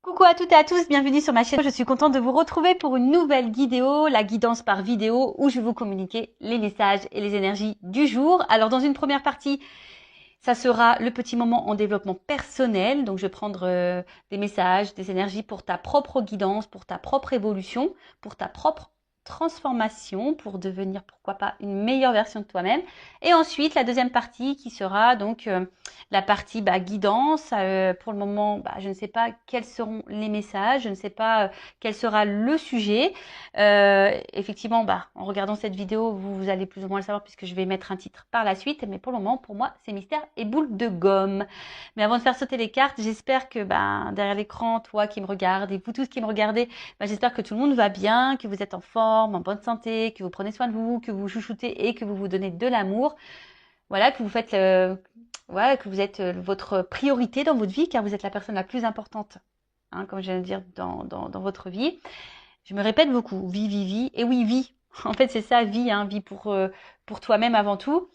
Coucou à toutes et à tous, bienvenue sur ma chaîne. Je suis contente de vous retrouver pour une nouvelle vidéo, la guidance par vidéo, où je vais vous communiquer les messages et les énergies du jour. Alors dans une première partie, ça sera le petit moment en développement personnel. Donc je vais prendre des messages, des énergies pour ta propre guidance, pour ta propre évolution, pour ta propre transformation, pour devenir pourquoi pas une meilleure version de toi-même. Et ensuite la deuxième partie qui sera donc la partie guidance. Pour le moment, je ne sais pas quels seront les messages, je ne sais pas quel sera le sujet. Effectivement, en regardant cette vidéo, vous allez plus ou moins le savoir puisque je vais mettre un titre par la suite. Mais pour le moment, pour moi, c'est mystère et boule de gomme. Mais avant de faire sauter les cartes, j'espère que derrière l'écran, toi qui me regardes et vous tous qui me regardez, j'espère que tout le monde va bien, que vous êtes en forme, en bonne santé, que vous prenez soin de vous, que vous chouchoutez et que vous vous donnez de l'amour. Voilà, que vous faites que vous êtes votre priorité dans votre vie, car vous êtes la personne la plus importante, comme je viens de dire, dans votre vie. Je me répète beaucoup, vie, vie, vie. Et oui, vie. En fait, c'est ça, vie, vie pour toi-même avant tout.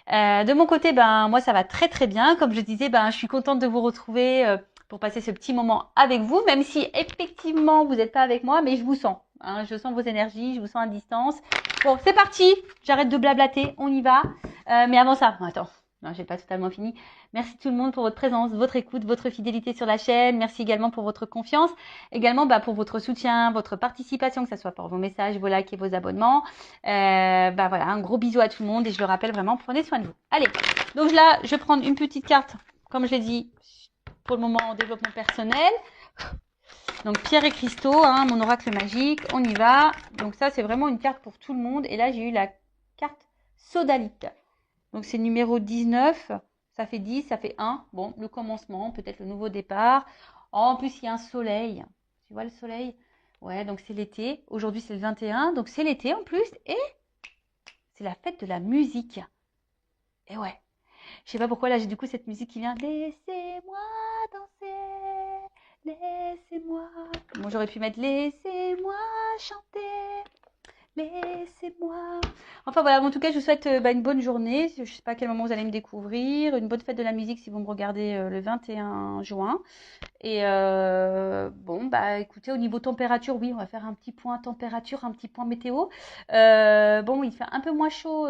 De mon côté, moi, ça va très, très bien. Comme je disais, je suis contente de vous retrouver pour passer ce petit moment avec vous, même si effectivement, vous n'êtes pas avec moi, mais je vous sens. Je sens vos énergies, je vous sens à distance. Bon, c'est parti. J'arrête de blablater, on y va. Mais avant ça, attends, non, j'ai pas totalement fini. Merci tout le monde pour votre présence, votre écoute, votre fidélité sur la chaîne. Merci également pour votre confiance, également pour votre soutien, votre participation, que ce soit pour vos messages, vos likes et vos abonnements. Voilà, un gros bisou à tout le monde et je le rappelle vraiment, prenez soin de vous. Allez, donc là, je vais prendre une petite carte, comme je l'ai dit, pour le moment en développement personnel. Donc pierre et cristaux, mon oracle magique, on y va. Donc ça, c'est vraiment une carte pour tout le monde. Et là, j'ai eu la carte sodalite. Donc c'est numéro 19, ça fait 10, ça fait 1. Bon, le commencement, peut-être le nouveau départ. Oh, en plus, il y a un soleil. Tu vois le soleil? Ouais, donc c'est l'été. Aujourd'hui, c'est le 21, donc c'est l'été en plus. Et c'est la fête de la musique. Et ouais, je sais pas pourquoi là, j'ai du coup cette musique qui vient. Laissez-moi danser, laissez-moi. Bon, j'aurais pu mettre laissez-moi chanter. Laissez-moi. Enfin voilà, en tout cas, je vous souhaite une bonne journée. Je ne sais pas à quel moment vous allez me découvrir. Une bonne fête de la musique si vous me regardez le 21 juin. Et écoutez, au niveau température, oui, on va faire un petit point température, un petit point météo. Il fait un peu moins chaud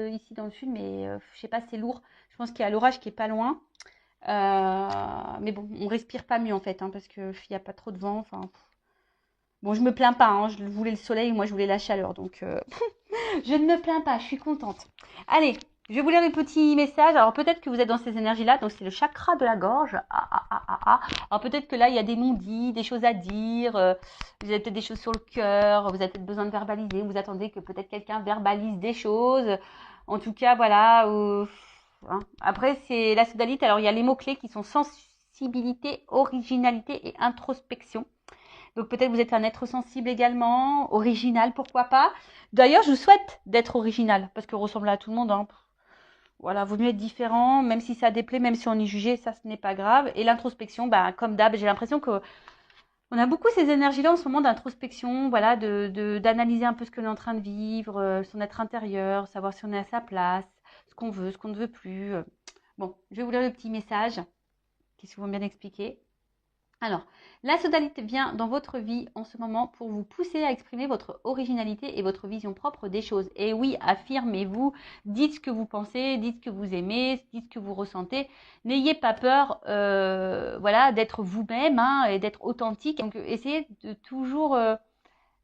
ici dans le sud, mais je sais pas, c'est lourd. Je pense qu'il y a l'orage qui est pas loin. Mais bon, on respire pas mieux en fait, parce qu'il n'y a pas trop de vent. Enfin, bon, je me plains pas, je voulais le soleil, moi je voulais la chaleur, donc je ne me plains pas, je suis contente. Allez, je vais vous lire les petits messages. Alors peut-être que vous êtes dans ces énergies-là, donc c'est le chakra de la gorge. Alors peut-être que là, il y a des non-dits, des choses à dire, vous avez peut-être des choses sur le cœur, vous avez peut-être besoin de verbaliser, vous attendez que peut-être quelqu'un verbalise des choses. En tout cas, voilà. Après, c'est la sodalite. Alors il y a les mots-clés qui sont sensibilité, originalité et introspection. Donc peut-être vous êtes un être sensible également, original, pourquoi pas. D'ailleurs, je vous souhaite d'être original, parce que ressembler à tout le monde, voilà, vaut mieux être différent, même si ça déplaît, même si on est jugé, ça ce n'est pas grave. Et l'introspection, comme d'hab, j'ai l'impression que on a beaucoup ces énergies-là en ce moment d'introspection, voilà, d'analyser un peu ce que l'on est en train de vivre, son être intérieur, savoir si on est à sa place, ce qu'on veut, ce qu'on ne veut plus. Bon, je vais vous lire le petit message, qui se vont bien expliquer. Alors, la sodalite vient dans votre vie en ce moment pour vous pousser à exprimer votre originalité et votre vision propre des choses. Et oui, affirmez-vous, dites ce que vous pensez, dites ce que vous aimez, dites ce que vous ressentez. N'ayez pas peur d'être vous-même et d'être authentique. Donc, essayez de toujours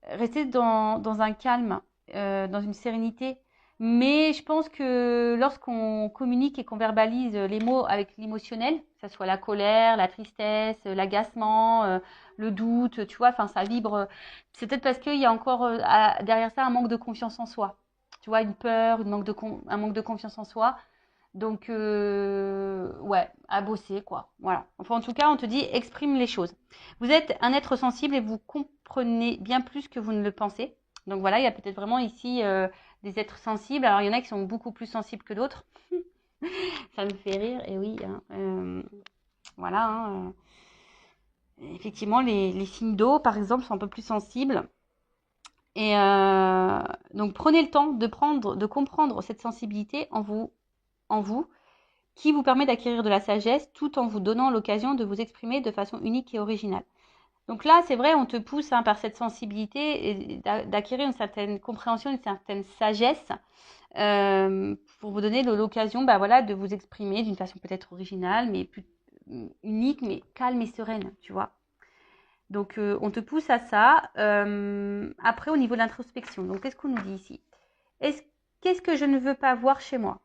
rester dans un calme, dans une sérénité. Mais je pense que lorsqu'on communique et qu'on verbalise les mots avec l'émotionnel, que ce soit la colère, la tristesse, l'agacement, le doute, tu vois, ça vibre. C'est peut-être parce qu'il y a encore derrière ça un manque de confiance en soi. Tu vois, une peur, un manque de confiance en soi. Donc, ouais, à bosser, quoi. Voilà. Enfin, en tout cas, on te dit, exprime les choses. Vous êtes un être sensible et vous comprenez bien plus que vous ne le pensez. Donc voilà, il y a peut-être vraiment ici des êtres sensibles. Alors, il y en a qui sont beaucoup plus sensibles que d'autres. Ça me fait rire, et oui. Voilà. Effectivement, les signes d'eau, par exemple, sont un peu plus sensibles. Et donc, prenez le temps de comprendre cette sensibilité en vous, qui vous permet d'acquérir de la sagesse tout en vous donnant l'occasion de vous exprimer de façon unique et originale. Donc là, c'est vrai, on te pousse hein, par cette sensibilité et d'acquérir une certaine compréhension, une certaine sagesse pour vous donner l'occasion bah, voilà, de vous exprimer d'une façon peut-être originale, mais plus unique, mais calme et sereine, tu vois. Donc, on te pousse à ça. Après, au niveau de l'introspection, donc qu'est-ce qu'on nous dit ici? Qu'est-ce que je ne veux pas voir chez moi?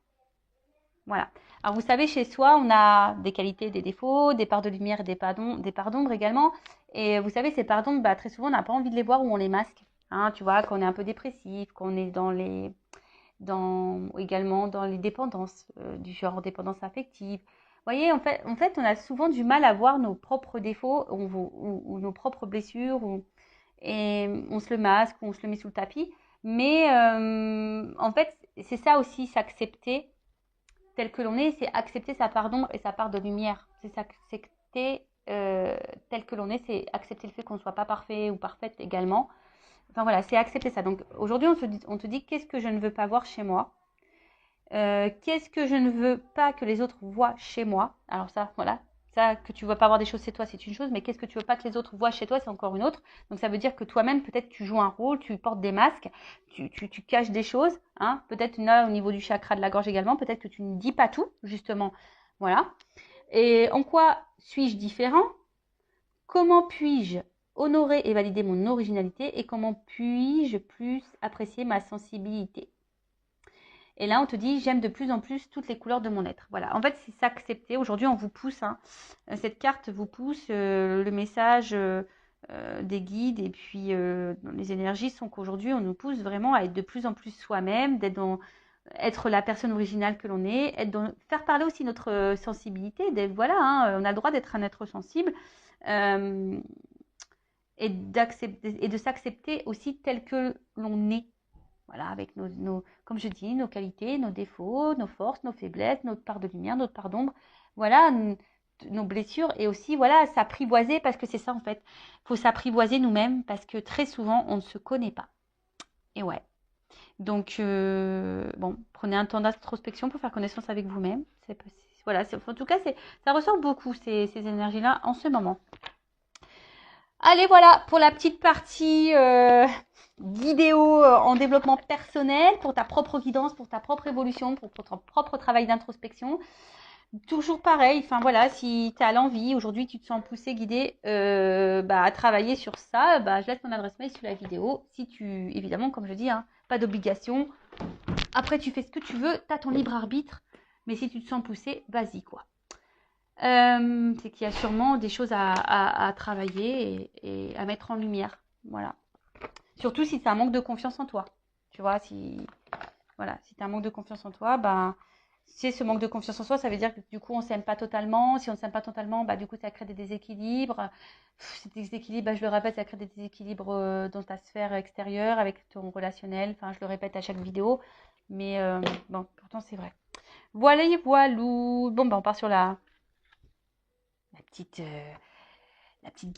Voilà. Alors, vous savez, chez soi, on a des qualités, des défauts, des parts de lumière et des parts d'ombre également. Et vous savez, ces parts d'ombre, bah, très souvent, on n'a pas envie de les voir ou on les masque. Hein, tu vois, quand on est un peu dépressif, quand on est également dans les dépendances, du genre dépendance affective. Vous voyez, en fait, on a souvent du mal à voir nos propres défauts ou nos propres blessures, et on se le masque, ou on se le met sous le tapis. Mais en fait, c'est ça aussi, s'accepter tel que l'on est, c'est accepter sa part d'ombre et sa part de lumière. C'est s'accepter tel que l'on est, c'est accepter le fait qu'on ne soit pas parfait ou parfaite également. Enfin voilà, c'est accepter ça. Donc aujourd'hui, on te dit qu'est-ce que je ne veux pas voir chez moi. Qu'est-ce que je ne veux pas que les autres voient chez moi. Alors ça, voilà, ça que tu ne veux pas voir des choses chez toi, c'est une chose, mais qu'est-ce que tu veux pas que les autres voient chez toi, c'est encore une autre. Donc ça veut dire que toi-même, peut-être tu joues un rôle, tu portes des masques, tu caches des choses. Hein. Peut-être là, au niveau du chakra de la gorge également, peut-être que tu ne dis pas tout, justement. Voilà. Et en quoi suis-je différent? Comment puis-je honorer et valider mon originalité et comment puis-je plus apprécier ma sensibilité? Et là, on te dit, j'aime de plus en plus toutes les couleurs de mon être. Voilà, en fait, c'est s'accepter. Aujourd'hui, on vous pousse, hein. Cette carte vous pousse, le message des guides et puis les énergies sont qu'aujourd'hui, on nous pousse vraiment à être de plus en plus soi-même, être la personne originale que l'on est, faire parler aussi notre sensibilité. Voilà, hein, on a le droit d'être un être sensible euh, et de s'accepter aussi tel que l'on est. Voilà, avec comme je dis, nos qualités, nos défauts, nos forces, nos faiblesses, notre part de lumière, notre part d'ombre. Voilà, nos blessures et aussi, voilà, s'apprivoiser parce que c'est ça en fait. Il faut s'apprivoiser nous-mêmes parce que très souvent, on ne se connaît pas. Et ouais. Donc, bon, prenez un temps d'introspection pour faire connaissance avec vous-même. Voilà, en tout cas, ça ressort beaucoup ces énergies-là en ce moment. Allez, voilà pour la petite partie vidéo en développement personnel, pour ta propre guidance, pour ta propre évolution, pour ton propre travail d'introspection. Toujours pareil, enfin voilà, si tu as l'envie, aujourd'hui tu te sens poussé, guidé à travailler sur ça, je laisse mon adresse mail sous la vidéo. Si évidemment, comme je dis, hein, pas d'obligation. Après, tu fais ce que tu veux, tu as ton libre arbitre, mais si tu te sens poussé, vas-y quoi. C'est qu'il y a sûrement des choses à travailler et à mettre en lumière. Voilà. Surtout si c'est un manque de confiance en toi. Tu vois, si tu as un manque de confiance en toi, si ce manque de confiance en soi, ça veut dire que du coup, on ne s'aime pas totalement. Si on ne s'aime pas totalement, du coup, ça crée des déséquilibres. Ces déséquilibres, je le répète, ça crée des déséquilibres dans ta sphère extérieure, avec ton relationnel. Enfin, je le répète à chaque vidéo. Mais bon, pourtant, c'est vrai. Voilà, voilou. Bon, on part sur la petite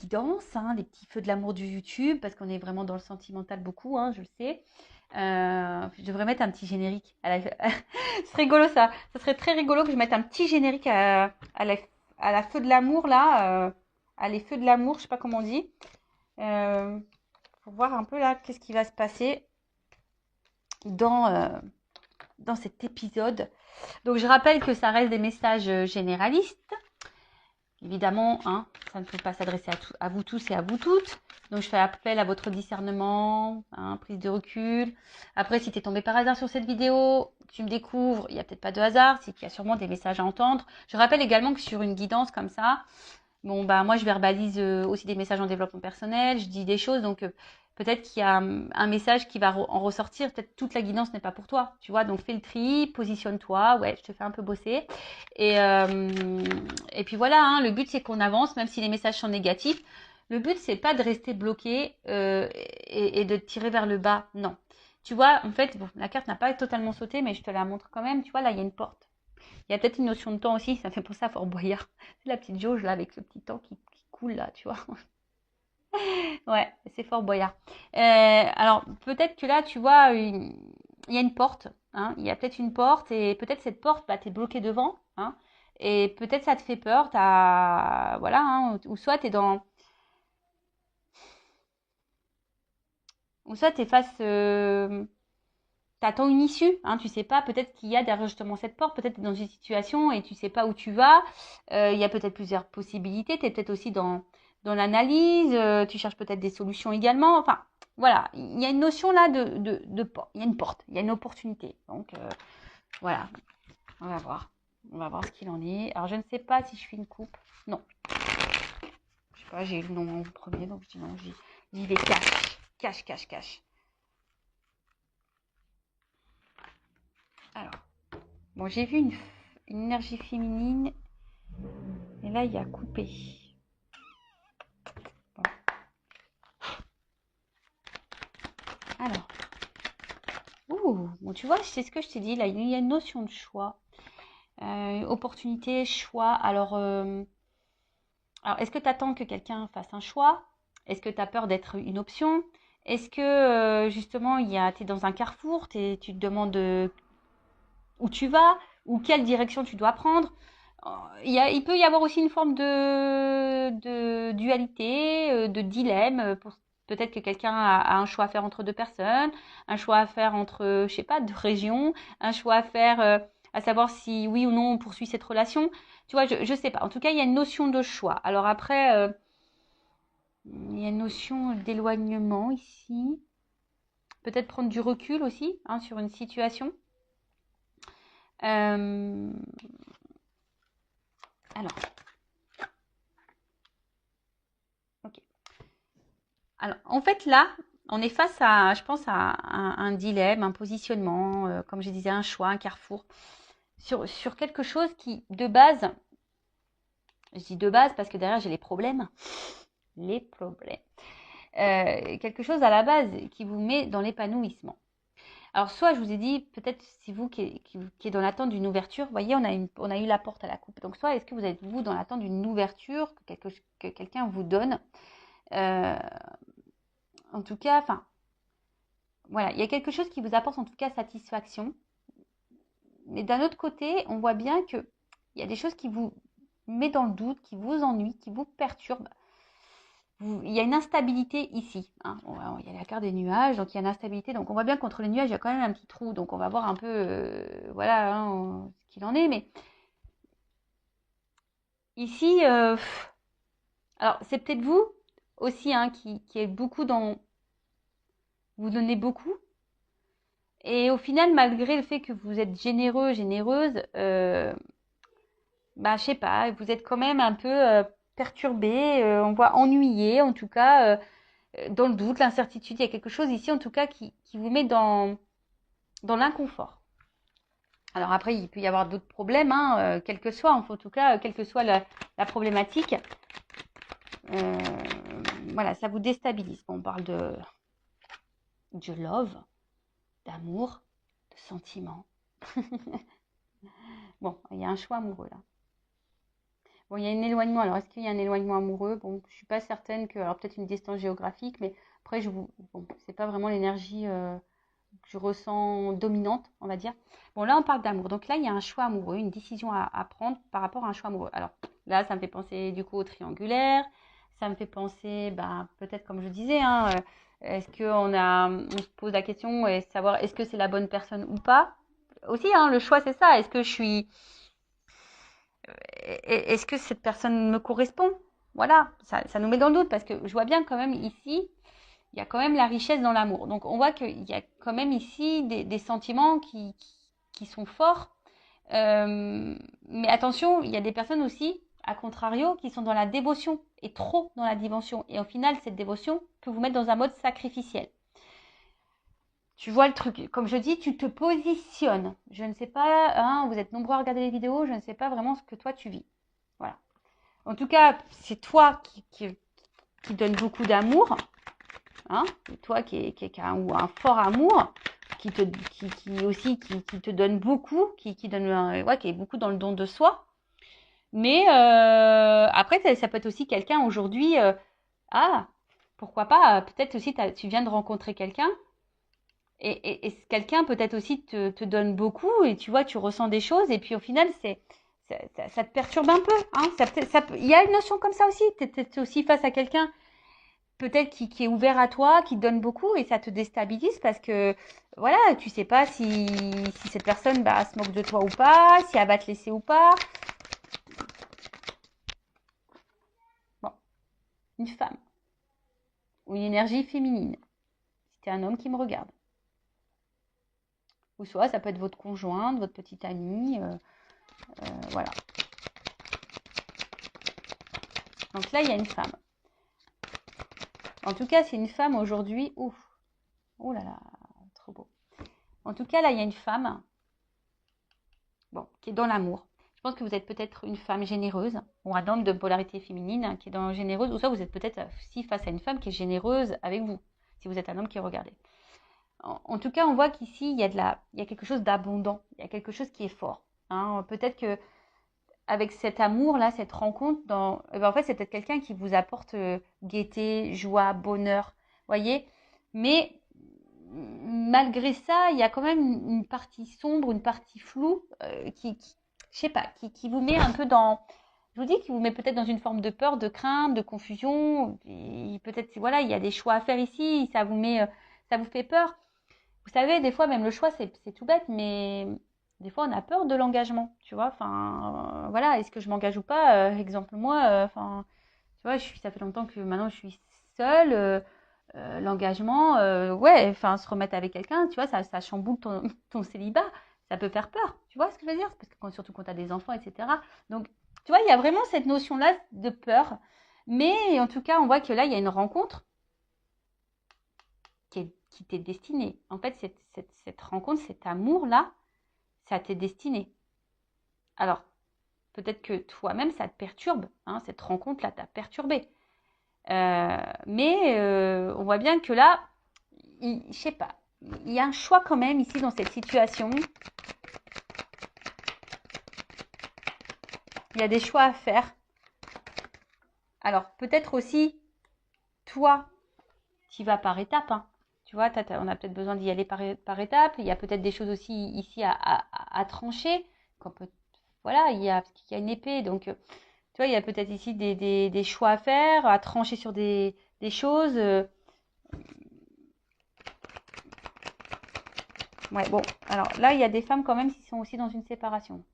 guidance, hein, les petits feux de l'amour du YouTube, parce qu'on est vraiment dans le sentimental beaucoup, hein, je le sais. Je devrais mettre un petit générique. C'est rigolo ça. Ça serait très rigolo que je mette un petit générique à la feu de l'amour là. À les feux de l'amour, je sais pas comment on dit. Pour voir un peu là qu'est-ce qui va se passer dans cet épisode. Donc je rappelle que ça reste des messages généralistes. Évidemment, hein, ça ne peut pas s'adresser à vous tous et à vous toutes. Donc, je fais appel à votre discernement, hein, prise de recul. Après, si tu es tombé par hasard sur cette vidéo, tu me découvres, il n'y a peut-être pas de hasard, c'est qu'il y a sûrement des messages à entendre. Je rappelle également que sur une guidance comme ça, moi, je verbalise aussi des messages en développement personnel, je dis des choses, donc peut-être qu'il y a un message qui va en ressortir. Peut-être toute la guidance n'est pas pour toi, tu vois. Donc, fais le tri, positionne-toi. Ouais, je te fais un peu bosser. Et puis voilà, hein, le but, c'est qu'on avance, même si les messages sont négatifs. Le but, c'est pas de rester bloqué et de te tirer vers le bas. Non. Tu vois, en fait, bon, la carte n'a pas totalement sauté, mais je te la montre quand même. Tu vois, là, il y a une porte. Il y a peut-être une notion de temps aussi. Ça fait penser à Fort Boyard. C'est la petite jauge, là, avec le petit temps qui coule, là, tu vois. Ouais, c'est Fort Boyard. Alors, peut-être que là, tu vois, il y a une porte. Hein, il y a peut-être une porte et peut-être cette porte, tu es bloqué devant. Hein, et peut-être ça te fait peur. Voilà, hein, ou soit tu es dans... ou soit tu es face, t'attends une issue, hein, tu sais pas, peut-être qu'il y a derrière justement cette porte, peut-être tu es dans une situation et tu sais pas où tu vas, il y a peut-être plusieurs possibilités, tu es peut-être aussi dans l'analyse, tu cherches peut-être des solutions également, enfin, voilà, il y a une notion là de porte, il y a une porte, il y a une opportunité, donc voilà, on va voir ce qu'il en est. Alors je ne sais pas si je fais une coupe, non, je sais pas, j'ai eu le nom en premier, donc je dis non, j'y vais cache. Alors, bon, j'ai vu une énergie féminine, et là, il y a coupé. Bon. Alors, bon, tu vois, c'est ce que je t'ai dit, là, il y a une notion de choix. Opportunité, choix. Alors est-ce que tu attends que quelqu'un fasse un choix? Est-ce que tu as peur d'être une option? Est-ce que, justement, tu es dans un carrefour, tu te demandes où tu vas, ou quelle direction tu dois prendre? Il peut y avoir aussi une forme de dualité, de dilemme. Peut-être que quelqu'un a un choix à faire entre deux personnes, un choix à faire entre, je sais pas, deux régions, un choix à faire, à savoir si oui ou non on poursuit cette relation. Tu vois, je sais pas. En tout cas, il y a une notion de choix. Alors après, il y a une notion d'éloignement ici. Peut-être prendre du recul aussi, hein, sur une situation. Alors, ok. Alors, en fait, là, on est face à, je pense, à un dilemme, un positionnement, comme je disais, un choix, un carrefour, sur quelque chose qui, de base, je dis de base parce que derrière, j'ai les problèmes. Les problèmes. Quelque chose à la base qui vous met dans l'épanouissement. Alors, soit je vous ai dit, peut-être c'est vous qui est dans l'attente d'une ouverture. Vous voyez, on a eu la porte à la coupe. Donc, soit est-ce que vous êtes, vous, dans l'attente d'une ouverture que quelqu'un vous donne. En tout cas, enfin, voilà, il y a quelque chose qui vous apporte en tout cas satisfaction. Mais d'un autre côté, on voit bien qu'il y a des choses qui vous mettent dans le doute, qui vous ennuient, qui vous perturbent. Il y a une instabilité ici. Hein. Il y a la carte des nuages, donc il y a une instabilité. Donc on voit bien qu'entre les nuages, il y a quand même un petit trou. Donc on va voir un peu voilà, hein, ce qu'il en est. Mais ici, alors c'est peut-être vous aussi hein, qui est beaucoup dans... Vous donnez beaucoup. Et au final, malgré le fait que vous êtes généreux, généreuse, bah, je sais pas, vous êtes quand même un peu perturbé, on voit ennuyé, en tout cas, dans le doute, l'incertitude. Il y a quelque chose ici, en tout cas, qui vous met dans l'inconfort. Alors après, il peut y avoir d'autres problèmes, hein, quel que soit, en tout cas, quelle que soit la problématique. Voilà, ça vous déstabilise. Bon, on parle de love, d'amour, de sentiment. Bon, il y a un choix amoureux là. Bon, il y a un éloignement. Alors, est-ce qu'il y a un éloignement amoureux? Bon, je suis pas certaine que... Alors, peut-être une distance géographique, mais après, bon, c'est pas vraiment l'énergie que je ressens dominante, on va dire. Bon, là, on parle d'amour. Donc là, il y a un choix amoureux, une décision à prendre par rapport à un choix amoureux. Alors, là, ça me fait penser, du coup, au triangulaire. Ça me fait penser, ben, peut-être, comme je disais, hein, est-ce on se pose la question et savoir est-ce que c'est la bonne personne ou pas? Aussi, hein, le choix, c'est ça. Est-ce que cette personne me correspond? Voilà, ça nous met dans le doute parce que je vois bien quand même ici, il y a quand même la richesse dans l'amour. Donc on voit qu'il y a quand même ici des sentiments qui sont forts. Mais attention, il y a des personnes aussi, à contrario, qui sont dans la dévotion et trop dans la dévotion. Et au final, cette dévotion peut vous mettre dans un mode sacrificiel. Tu vois le truc, comme je dis, tu te positionnes. Je ne sais pas, hein, vous êtes nombreux à regarder les vidéos, je ne sais pas vraiment ce que toi tu vis. Voilà. En tout cas, c'est toi qui donne beaucoup d'amour, hein, toi qui a un fort amour, qui aussi qui te donne beaucoup, qui donne ouais, qui est beaucoup dans le don de soi. Mais après, ça peut être aussi quelqu'un aujourd'hui. Ah, pourquoi pas? Peut-être aussi tu viens de rencontrer quelqu'un. Et quelqu'un peut-être aussi te donne beaucoup et tu vois, tu ressens des choses et puis au final, ça te perturbe un peu. Hein, il y a une notion comme ça aussi. Tu es aussi face à quelqu'un peut-être qui est ouvert à toi, qui te donne beaucoup et ça te déstabilise parce que voilà, tu sais pas si cette personne se moque de toi ou pas, si elle va te laisser ou pas. Bon, une femme ou une énergie féminine. Si t'es un homme qui me regarde. Ou soit ça peut être votre conjointe, votre petite amie, voilà. Donc là, il y a une femme. En tout cas, c'est une femme aujourd'hui. Ouf, oh là là, trop beau. En tout cas, là, il y a une femme, bon, qui est dans l'amour. Je pense que vous êtes peut-être une femme généreuse, ou un homme de polarité féminine qui est dans généreuse, ou soit vous êtes peut-être aussi face à une femme qui est généreuse avec vous, si vous êtes un homme qui regardez. En tout cas, on voit qu'ici, il y a quelque chose d'abondant, il y a quelque chose qui est fort. Hein. Peut-être que avec cet amour-là, cette rencontre, en fait, c'est peut-être quelqu'un qui vous apporte gaieté, joie, bonheur, voyez. Mais malgré ça, il y a quand même une partie sombre, une partie floue je sais pas, qui vous met un peu je vous dis, qui vous met peut-être dans une forme de peur, de crainte, de confusion. Peut-être, voilà, il y a des choix à faire ici, ça vous fait peur. Vous savez, des fois, même le choix, c'est tout bête, mais des fois, on a peur de l'engagement, tu vois. Enfin, voilà, est-ce que je m'engage ou pas Exemple, moi, enfin, tu vois, ça fait longtemps que maintenant je suis seule. L'engagement, ouais, enfin, se remettre avec quelqu'un, tu vois, ça chamboule ton célibat. Ça peut faire peur, tu vois ce que je veux dire? Parce que surtout quand tu as des enfants, etc. Donc, tu vois, il y a vraiment cette notion-là de peur. Mais en tout cas, on voit que là, il y a une rencontre qui t'est destinée. En fait, cette rencontre, cet amour-là, ça t'est destiné. Alors, peut-être que toi-même, ça te perturbe. Hein, cette rencontre-là t'a perturbé. Mais on voit bien que là, je sais pas, il y a un choix quand même ici dans cette situation. Il y a des choix à faire. Alors, peut-être aussi, toi, tu vas par étapes. Hein. Tu vois, on a peut-être besoin d'y aller par étapes. Il y a peut-être des choses aussi ici à trancher. Voilà, il y a une épée. Donc, tu vois, il y a peut-être ici des choix à faire, à trancher sur des choses. Ouais, bon, alors là, il y a des femmes quand même qui sont aussi dans une séparation.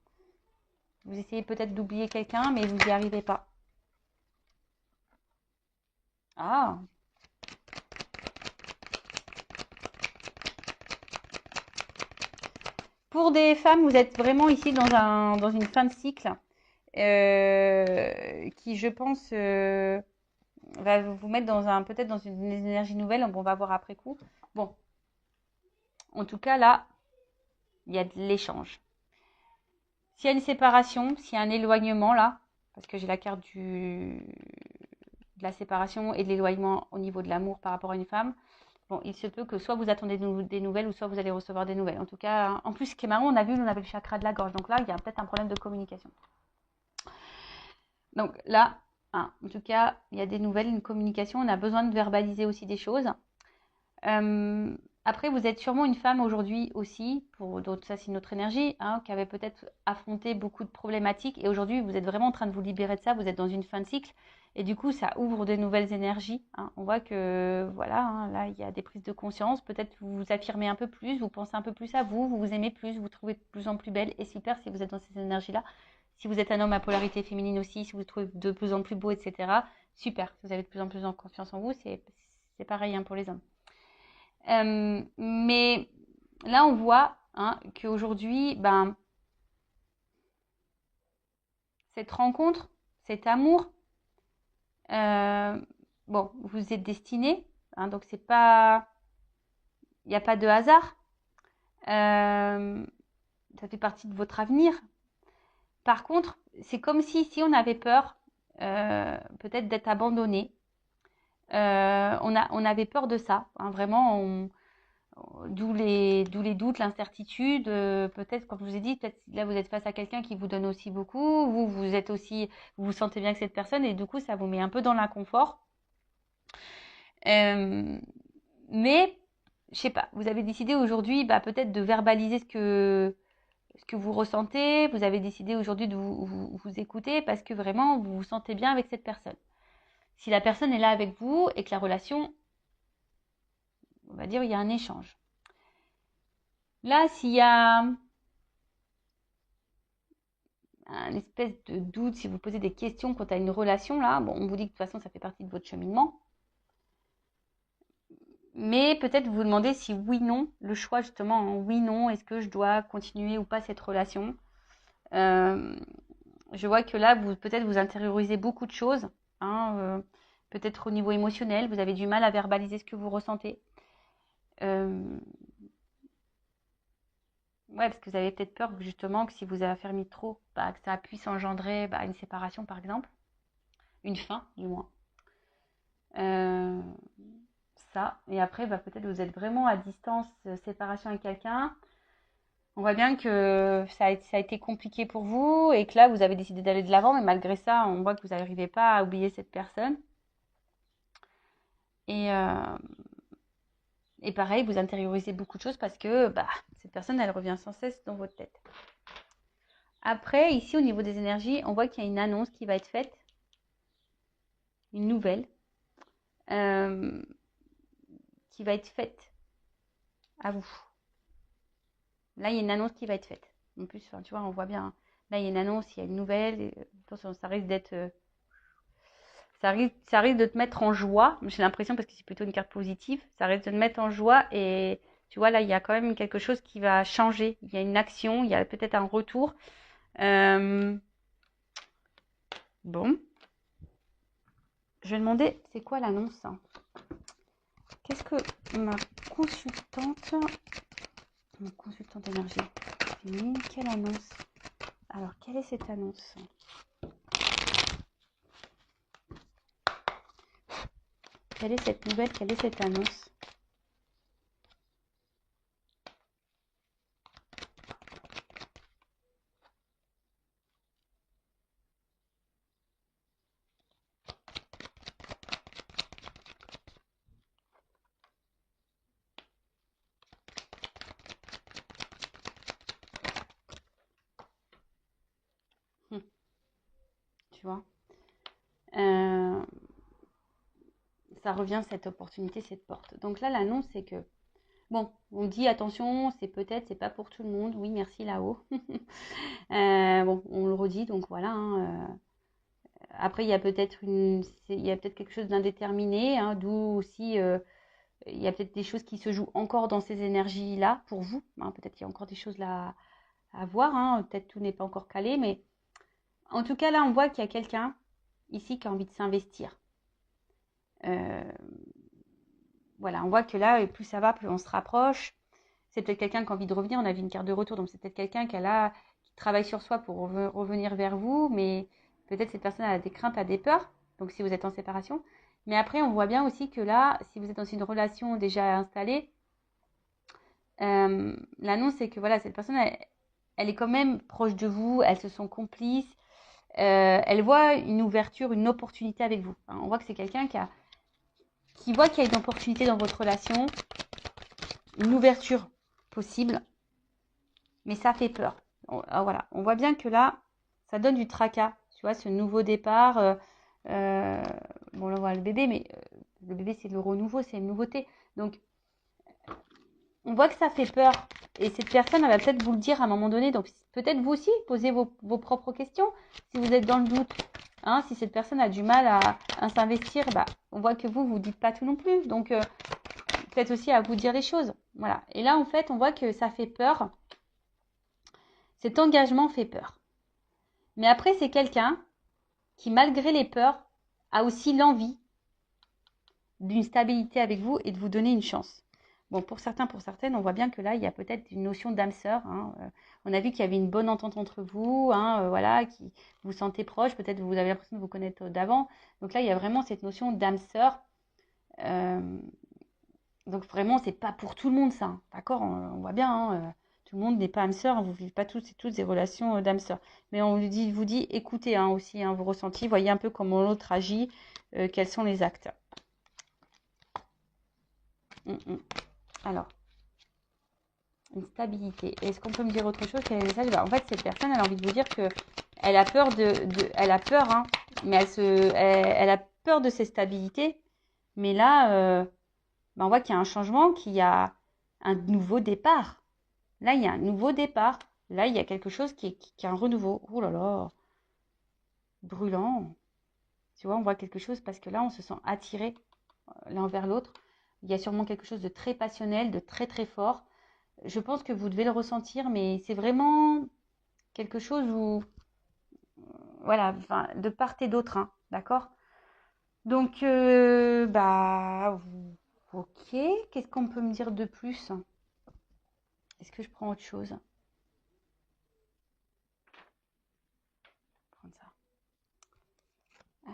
Vous essayez peut-être d'oublier quelqu'un, mais vous n'y arrivez pas. Ah, pour des femmes, vous êtes vraiment ici dans une fin de cycle qui, je pense, va vous mettre peut-être dans une énergie nouvelle. On va voir après coup. Bon, en tout cas, là, il y a de l'échange. S'il y a une séparation, s'il y a un éloignement, là, parce que j'ai la carte de la séparation et de l'éloignement au niveau de l'amour par rapport à une femme, bon, il se peut que soit vous attendez des nouvelles ou soit vous allez recevoir des nouvelles. En tout cas, en plus, ce qui est marrant, on avait le chakra de la gorge. Donc là, il y a peut-être un problème de communication. Donc là, en tout cas, il y a des nouvelles, une communication. On a besoin de verbaliser aussi des choses. Après, vous êtes sûrement une femme aujourd'hui aussi, donc ça c'est notre énergie, hein, qui avait peut-être affronté beaucoup de problématiques. Et aujourd'hui, vous êtes vraiment en train de vous libérer de ça. Vous êtes dans une fin de cycle. Et du coup, ça ouvre de nouvelles énergies. Hein. On voit que, voilà, hein, là, il y a des prises de conscience. Peut-être vous vous affirmez un peu plus, vous pensez un peu plus à vous, vous vous aimez plus, vous vous trouvez de plus en plus belle. Et super si vous êtes dans ces énergies-là. Si vous êtes un homme à polarité féminine aussi, si vous vous trouvez de plus en plus beau, etc. Super. Si vous avez de plus en plus en confiance en vous, c'est pareil hein, pour les hommes. Mais là, on voit hein, qu'aujourd'hui, cette rencontre, cet amour, bon, vous êtes destinés, hein, donc c'est pas, il n'y a pas de hasard. Ça fait partie de votre avenir. Par contre, c'est comme si on avait peur, peut-être d'être abandonné. On avait peur de ça, hein, vraiment. D'où les doutes, l'incertitude. Peut-être, comme je vous ai dit, peut-être là vous êtes face à quelqu'un qui vous donne aussi beaucoup. Vous vous sentez bien avec cette personne et du coup ça vous met un peu dans l'inconfort. Mais je sais pas, vous avez décidé aujourd'hui peut-être de verbaliser ce que vous ressentez. Vous avez décidé aujourd'hui de vous écouter parce que vraiment vous vous sentez bien avec cette personne. si la personne est là avec vous et que la relation, on va dire, il y a un échange. Là, s'il y a un espèce de doute, si vous posez des questions quant à une relation, là, bon, on vous dit que de toute façon, ça fait partie de votre cheminement. Mais peut-être vous demandez si oui, non, le choix justement, hein, oui, non, est-ce que je dois continuer ou pas cette relation. Je vois que là, peut-être vous intériorisez beaucoup de choses, hein, peut-être au niveau émotionnel, vous avez du mal à verbaliser ce que vous ressentez. Ouais, parce que vous avez peut-être peur justement que si vous affermissez trop, bah, que ça puisse engendrer une séparation par exemple, une fin du moins. Ça, et après peut-être vous êtes vraiment à distance, séparation avec quelqu'un. On voit bien que ça a été compliqué pour vous et que là vous avez décidé d'aller de l'avant, mais malgré ça on voit que vous n'arrivez pas à oublier cette personne. Et pareil, vous intériorisez beaucoup de choses parce que cette personne elle revient sans cesse dans votre tête. Après, ici au niveau des énergies, on voit qu'il y a une annonce qui va être faite, une nouvelle, qui va être faite à vous. Là, il y a une annonce qui va être faite. En plus, tu vois, on voit bien. Là, il y a une annonce, il y a une nouvelle. Attention, ça risque d'être... ça risque de te mettre en joie. J'ai l'impression, parce que c'est plutôt une carte positive, ça risque de te mettre en joie. Et tu vois, là, il y a quand même quelque chose qui va changer. Il y a une action, il y a peut-être un retour. Bon. Je vais demander, c'est quoi l'annonce? Qu'est-ce que ma consultante énergie, quelle annonce? Alors, quelle est cette annonce? Quelle est cette nouvelle? Quelle est cette annonce? Tu vois, ça revient cette opportunité, cette porte. Donc là, l'annonce, c'est que, bon, on dit attention, c'est pas pour tout le monde. Oui, merci là-haut. Bon, on le redit, donc voilà. Après, il y a peut-être quelque chose d'indéterminé, hein, d'où aussi, il y a peut-être des choses qui se jouent encore dans ces énergies-là pour vous. Hein, peut-être qu'il y a encore des choses là à voir. Hein, peut-être tout n'est pas encore calé, mais en tout cas, là, on voit qu'il y a quelqu'un ici qui a envie de s'investir. Voilà, on voit que là, plus ça va, plus on se rapproche. C'est peut-être quelqu'un qui a envie de revenir. On a vu une carte de retour, donc c'est peut-être quelqu'un qui travaille sur soi pour revenir vers vous, mais peut-être cette personne a des craintes, a des peurs, donc si vous êtes en séparation. Mais après, on voit bien aussi que là, si vous êtes dans une relation déjà installée, l'annonce, c'est que voilà, cette personne, elle est quand même proche de vous, elles se sont complices, elle voit une ouverture, une opportunité avec vous. On voit que c'est quelqu'un qui voit qu'il y a une opportunité dans votre relation, une ouverture possible, mais ça fait peur. Voilà, on voit bien que là, ça donne du tracas, tu vois, ce nouveau départ. Bon, là, on voit le bébé, mais le bébé, c'est le renouveau, c'est une nouveauté. Donc, on voit que ça fait peur. Et cette personne, elle va peut-être vous le dire à un moment donné. Donc, peut-être vous aussi, posez vos propres questions si vous êtes dans le doute. Hein, si cette personne a du mal à s'investir, on voit que vous dites pas tout non plus. Donc, peut-être aussi à vous dire les choses. Voilà. Et là, en fait, on voit que ça fait peur. Cet engagement fait peur. Mais après, c'est quelqu'un qui, malgré les peurs, a aussi l'envie d'une stabilité avec vous et de vous donner une chance. Bon, pour certains, pour certaines, on voit bien que là, il y a peut-être une notion d'âme sœur. Hein. On a vu qu'il y avait une bonne entente entre vous, hein, voilà, qui vous vous sentez proche. Peut-être vous avez l'impression de vous connaître d'avant. Donc là, il y a vraiment cette notion d'âme sœur. Donc vraiment, c'est pas pour tout le monde ça. Hein. D'accord, on voit bien. Hein, tout le monde n'est pas âme sœur. Vous ne vivez pas toutes des relations d'âme sœur. Mais on vous dit, écoutez hein, aussi hein, vos ressentis. Voyez un peu comment l'autre agit. Quels sont les actes. Alors, une stabilité. Est-ce qu'on peut me dire autre chose? Quel est le message? En fait, cette personne, elle a envie de vous dire que elle a peur elle a peur, hein, mais elle a peur de cette stabilité. Mais là, on voit qu'il y a un changement, qu'il y a un nouveau départ. Là, il y a un nouveau départ. Là, il y a quelque chose qui est un renouveau. Ouh là là, brûlant. Tu vois, on voit quelque chose parce que là, on se sent attiré l'un vers l'autre. Il y a sûrement quelque chose de très passionnel, de très très fort. Je pense que vous devez le ressentir, mais c'est vraiment quelque chose où, voilà, enfin, de part et d'autre, hein, d'accord? Donc, ok. Qu'est-ce qu'on peut me dire de plus? Est-ce que je prends autre chose? Prendre ça.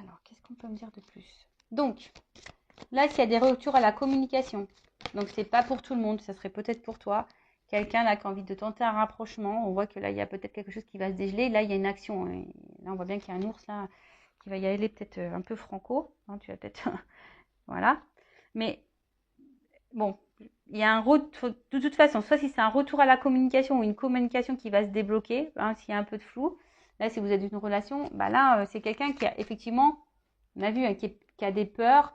Alors, qu'est-ce qu'on peut me dire de plus? Donc, là, s'il y a des retours à la communication, donc c'est pas pour tout le monde, ça serait peut-être pour toi. Quelqu'un là qui a envie de tenter un rapprochement, on voit que là, il y a peut-être quelque chose qui va se dégeler. Là, il y a une action. Et là, on voit bien qu'il y a un ours là qui va y aller peut-être un peu franco. Hein, tu vas peut-être... voilà. Mais bon, il y a un retour, de toute façon, soit si c'est un retour à la communication ou une communication qui va se débloquer, hein, s'il y a un peu de flou. Là, si vous êtes dans une relation, bah là, c'est quelqu'un qui a effectivement, on a vu, hein, qui a des peurs,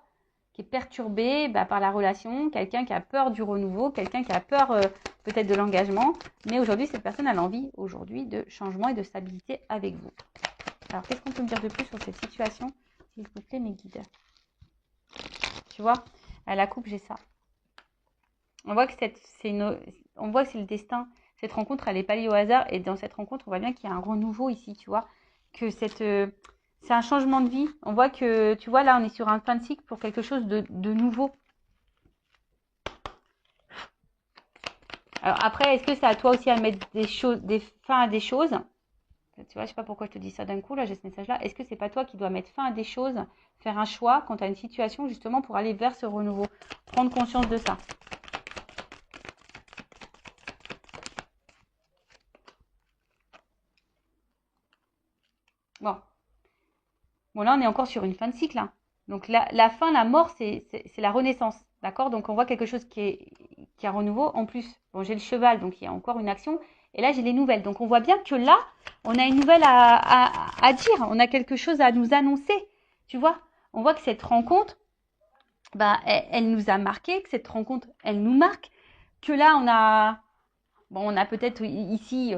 qui est perturbé par la relation, quelqu'un qui a peur du renouveau, quelqu'un qui a peur peut-être de l'engagement. Mais aujourd'hui, cette personne a l'envie aujourd'hui de changement et de stabilité avec vous. Alors, qu'est-ce qu'on peut me dire de plus sur cette situation? S'il vous plaît, mes guides. Tu vois, à la coupe, j'ai ça. On voit que on voit que c'est le destin. Cette rencontre, elle n'est pas liée au hasard. Et dans cette rencontre, on voit bien qu'il y a un renouveau ici, tu vois. Que c'est un changement de vie. On voit que, tu vois, là, on est sur un fin de cycle pour quelque chose de nouveau. Alors après, est-ce que c'est à toi aussi à mettre des fins à des choses? Tu vois, je sais pas pourquoi je te dis ça d'un coup, là, j'ai ce message-là. Est-ce que c'est pas toi qui dois mettre fin à des choses, faire un choix quand tu as une situation, justement, pour aller vers ce renouveau? Prendre conscience de ça. Bon. Bon, là, on est encore sur une fin de cycle, hein. Donc, la fin, la mort, c'est la renaissance. D'accord? Donc, on voit quelque chose qui est un renouveau. En plus, bon, j'ai le cheval, donc il y a encore une action. Et là, j'ai les nouvelles. Donc, on voit bien que là, on a une nouvelle à dire. On a quelque chose à nous annoncer. Tu vois? On voit que cette rencontre, elle nous a marqué, que cette rencontre, elle nous marque. Que là, on a peut-être ici,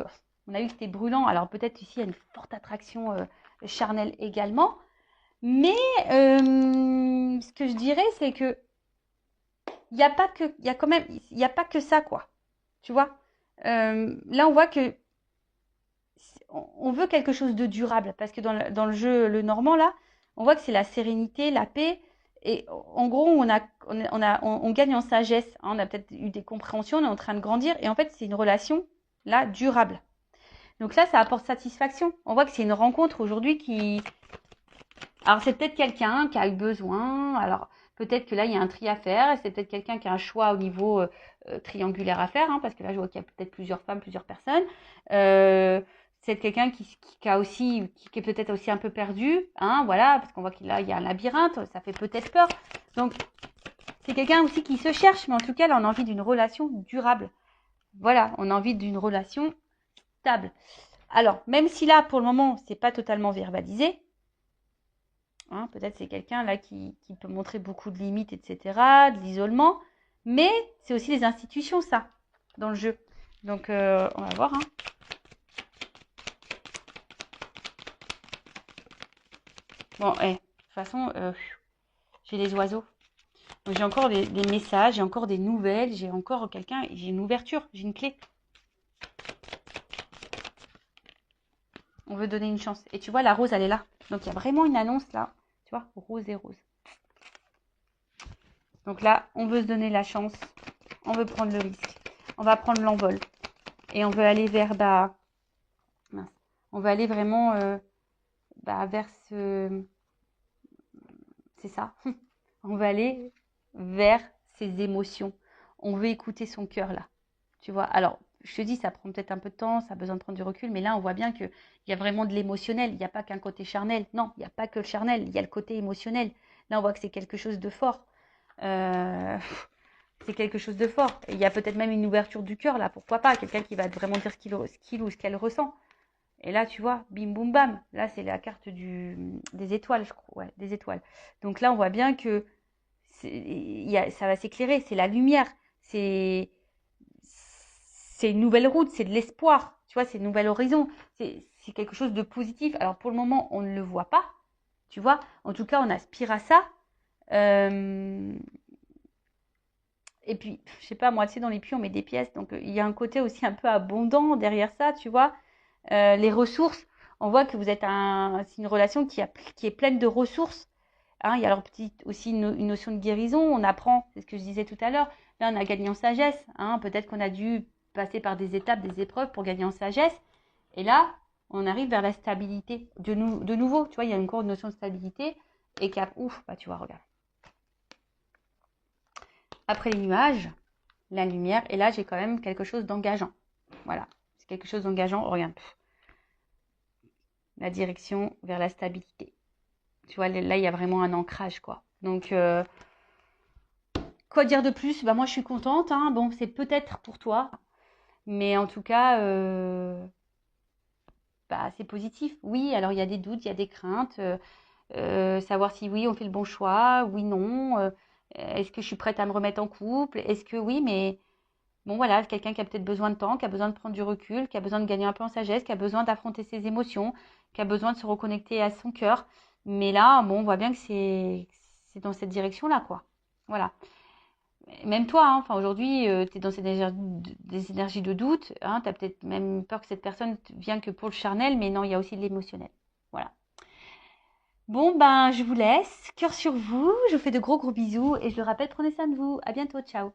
on a vu que c'était brûlant. Alors, peut-être ici, il y a une forte attraction charnelle également. Mais ce que je dirais, c'est que il y a pas que, il y a quand même, il y a pas que ça, quoi. Tu vois? Là, on voit que on veut quelque chose de durable parce que dans le jeu le normand là, on voit que c'est la sérénité, la paix. Et en gros, on gagne en sagesse, hein. On a peut-être eu des compréhensions, on est en train de grandir. Et en fait, c'est une relation là durable. Donc là, ça apporte satisfaction. On voit que c'est une rencontre aujourd'hui qui, alors, c'est peut-être quelqu'un qui a eu besoin. Alors, peut-être que là, il y a un tri à faire. Et c'est peut-être quelqu'un qui a un choix au niveau triangulaire à faire. Hein, parce que là, je vois qu'il y a peut-être plusieurs femmes, plusieurs personnes. C'est quelqu'un qui a aussi, qui est peut-être aussi un peu perdu. Hein, voilà, parce qu'on voit qu'il il y a un labyrinthe. Ça fait peut-être peur. Donc, c'est quelqu'un aussi qui se cherche. Mais en tout cas, là, on a envie d'une relation durable. Voilà, on a envie d'une relation stable. Alors, même si là, pour le moment, c'est pas totalement verbalisé, hein, peut-être c'est quelqu'un là qui peut montrer beaucoup de limites, etc., de l'isolement. Mais c'est aussi les institutions, ça, dans le jeu. Donc, on va voir. Hein. Bon, de toute façon, j'ai les oiseaux. Donc, j'ai encore des messages, j'ai encore des nouvelles, j'ai encore quelqu'un, j'ai une ouverture, j'ai une clé. On veut donner une chance. Et tu vois, la rose, elle est là. Donc, il y a vraiment une annonce là. Tu vois, rose et rose. Donc là, on veut se donner la chance. On veut prendre le risque. On va prendre l'envol. Et on veut aller vers, mince, on veut aller vraiment vers ce... C'est ça. On veut aller vers ses émotions. On veut écouter son cœur là. Tu vois, alors, je te dis, ça prend peut-être un peu de temps, ça a besoin de prendre du recul, mais là, on voit bien qu'il y a vraiment de l'émotionnel. Il n'y a pas qu'un côté charnel. Non, il n'y a pas que le charnel, il y a le côté émotionnel. Là, on voit que c'est quelque chose de fort. C'est quelque chose de fort. Et il y a peut-être même une ouverture du cœur là, pourquoi pas, quelqu'un qui va vraiment dire ce qu'il ou ce qu'elle ressent. Et là, tu vois, bim, boum, bam. Là, c'est la carte des étoiles, je crois. Ouais, des étoiles. Donc là, on voit bien que ça va s'éclairer. C'est la lumière. C'est une nouvelle route. C'est de l'espoir. Tu vois, c'est un nouvel horizon. C'est quelque chose de positif. Alors, pour le moment, on ne le voit pas. Tu vois, en tout cas, on aspire à ça. Et puis, je sais pas, moi, tu sais, dans les puits, on met des pièces. Donc, il y a un côté aussi un peu abondant derrière ça, tu vois. Les ressources, on voit que vous êtes c'est une relation qui est pleine de ressources. Hein. Il y a alors aussi une notion de guérison. On apprend, c'est ce que je disais tout à l'heure. Là, on a gagné en sagesse. Hein. Peut-être qu'on a dû passer par des étapes, des épreuves pour gagner en sagesse. Et là, on arrive vers la stabilité. De nouveau, tu vois, il y a encore une notion de stabilité. Et ouf, bah tu vois, regarde. Après les nuages, la lumière. Et là, j'ai quand même quelque chose d'engageant. Voilà. C'est quelque chose d'engageant. Regarde. La direction vers la stabilité. Tu vois, là, il y a vraiment un ancrage, quoi. Donc, quoi dire de plus? Bah, moi, je suis contente. Hein. Bon, c'est peut-être pour toi. Mais en tout cas, bah, c'est positif. Oui, alors il y a des doutes, il y a des craintes. Savoir si oui, on fait le bon choix, oui, non. Est-ce que je suis prête à me remettre en couple? Est-ce que oui, mais bon, voilà, quelqu'un qui a peut-être besoin de temps, qui a besoin de prendre du recul, qui a besoin de gagner un peu en sagesse, qui a besoin d'affronter ses émotions, qui a besoin de se reconnecter à son cœur. Mais là, bon, on voit bien que c'est dans cette direction-là, quoi. Voilà. Même toi, hein, enfin aujourd'hui, tu es dans des énergies de doute. Hein, tu as peut-être même peur que cette personne vienne que pour le charnel, mais non, il y a aussi de l'émotionnel. Voilà. Bon, ben, je vous laisse. Cœur sur vous. Je vous fais de gros bisous. Et je le rappelle, prenez soin de vous. À bientôt. Ciao.